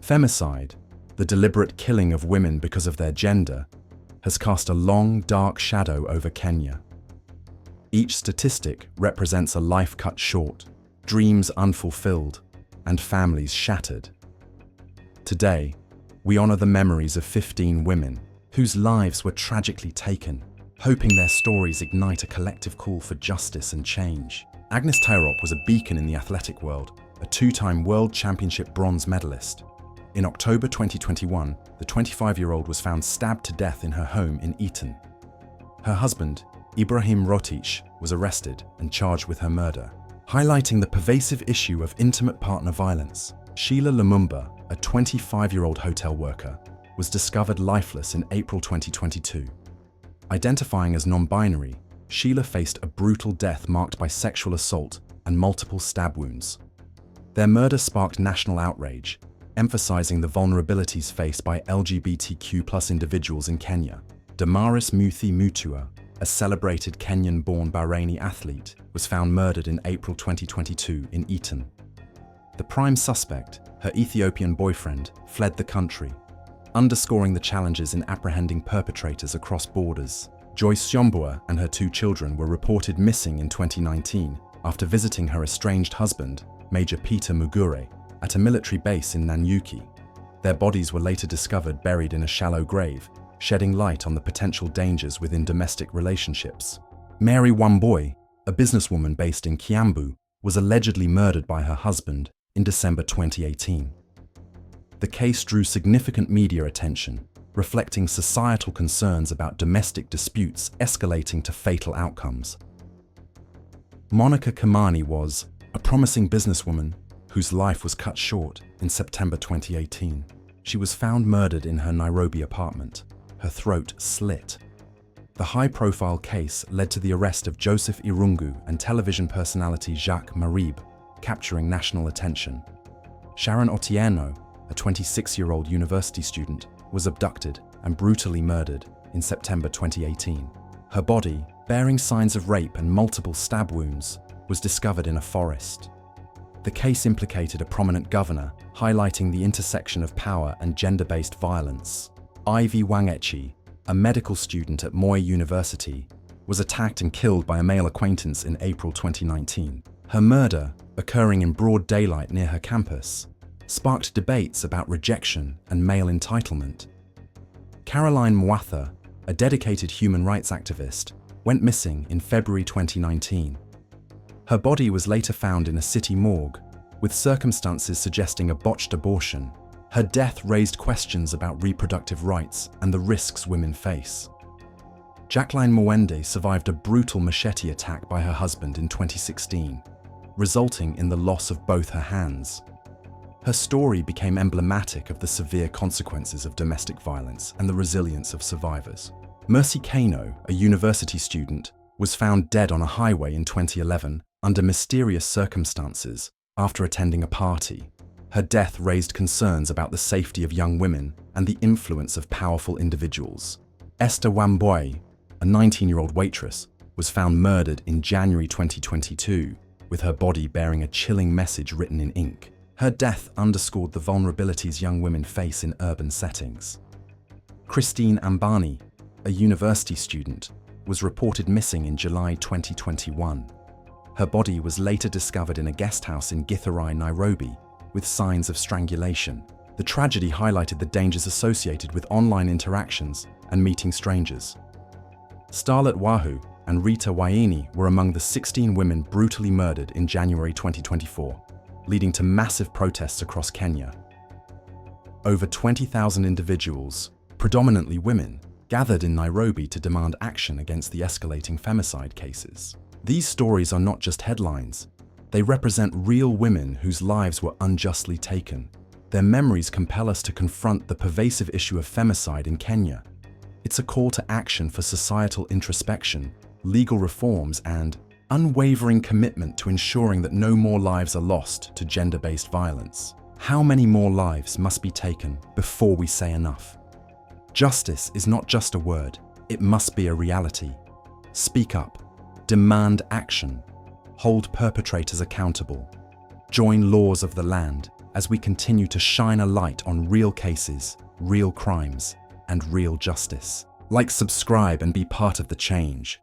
Femicide, the deliberate killing of women because of their gender, has cast a long, dark shadow over Kenya. Each statistic represents a life cut short, dreams unfulfilled, and families shattered. Today, we honor the memories of 15 women whose lives were tragically taken, hoping their stories ignite a collective call for justice and change. Agnes Tirop was a beacon in the athletic world, a two-time World Championship bronze medalist. In October 2021, the 25-year-old was found stabbed to death in her home in Eton. Her husband, Ibrahim Rotich, was arrested and charged with her murder. Highlighting the pervasive issue of intimate partner violence, Sheila Lumumba, a 25-year-old hotel worker, was discovered lifeless in April 2022. Identifying as non-binary, Sheila faced a brutal death marked by sexual assault and multiple stab wounds. Their murder sparked national outrage, emphasizing the vulnerabilities faced by LGBTQ+ individuals in Kenya. Damaris Muthi Mutua, a celebrated Kenyan-born Bahraini athlete, was found murdered in April 2022 in Eton. The prime suspect, her Ethiopian boyfriend, fled the country, underscoring the challenges in apprehending perpetrators across borders. Joyce Yombua and her 2 children were reported missing in 2019 after visiting her estranged husband, Major Peter Mugure, at a military base in Nanyuki. Their bodies were later discovered buried in a shallow grave, shedding light on the potential dangers within domestic relationships. Mary Wambui, a businesswoman based in Kiambu, was allegedly murdered by her husband in December 2018. The case drew significant media attention, reflecting societal concerns about domestic disputes escalating to fatal outcomes. Monica Kimani was a promising businesswoman whose life was cut short in September 2018. She was found murdered in her Nairobi apartment, her throat slit. The high-profile case led to the arrest of Joseph Irungu and television personality Jacques Marib, capturing national attention. Sharon Otieno, a 26-year-old university student, was abducted and brutally murdered in September 2018. Her body, bearing signs of rape and multiple stab wounds, was discovered in a forest. The case implicated a prominent governor, highlighting the intersection of power and gender-based violence. Ivy Wangechi, a medical student at Moi University, was attacked and killed by a male acquaintance in April 2019. Her murder, occurring in broad daylight near her campus, sparked debates about rejection and male entitlement. Caroline Mwatha, a dedicated human rights activist, went missing in February 2019. Her body was later found in a city morgue, with circumstances suggesting a botched abortion. Her death raised questions about reproductive rights and the risks women face. Jacqueline Mwende survived a brutal machete attack by her husband in 2016, resulting in the loss of both her hands. Her story became emblematic of the severe consequences of domestic violence and the resilience of survivors. Mercy Kano, a university student, was found dead on a highway in 2011 under mysterious circumstances after attending a party. Her death raised concerns about the safety of young women and the influence of powerful individuals. Esther Wambui, a 19-year-old waitress, was found murdered in January 2022, with her body bearing a chilling message written in ink. Her death underscored the vulnerabilities young women face in urban settings. Christine Ambani, a university student, was reported missing in July 2021. Her body was later discovered in a guest house in Githurai, Nairobi, with signs of strangulation. The tragedy highlighted the dangers associated with online interactions and meeting strangers. Starlet Wahu and Rita Waini were among the 16 women brutally murdered in January 2024, leading to massive protests across Kenya. Over 20,000 individuals, predominantly women, gathered in Nairobi to demand action against the escalating femicide cases. These stories are not just headlines. They represent real women whose lives were unjustly taken. Their memories compel us to confront the pervasive issue of femicide in Kenya. It's a call to action for societal introspection, legal reforms, and unwavering commitment to ensuring that no more lives are lost to gender-based violence. How many more lives must be taken before we say enough? Justice is not just a word, it must be a reality. Speak up, demand action, hold perpetrators accountable, join laws of the land, as we continue to shine a light on real cases, real crimes, and real justice. Like, subscribe, and be part of the change.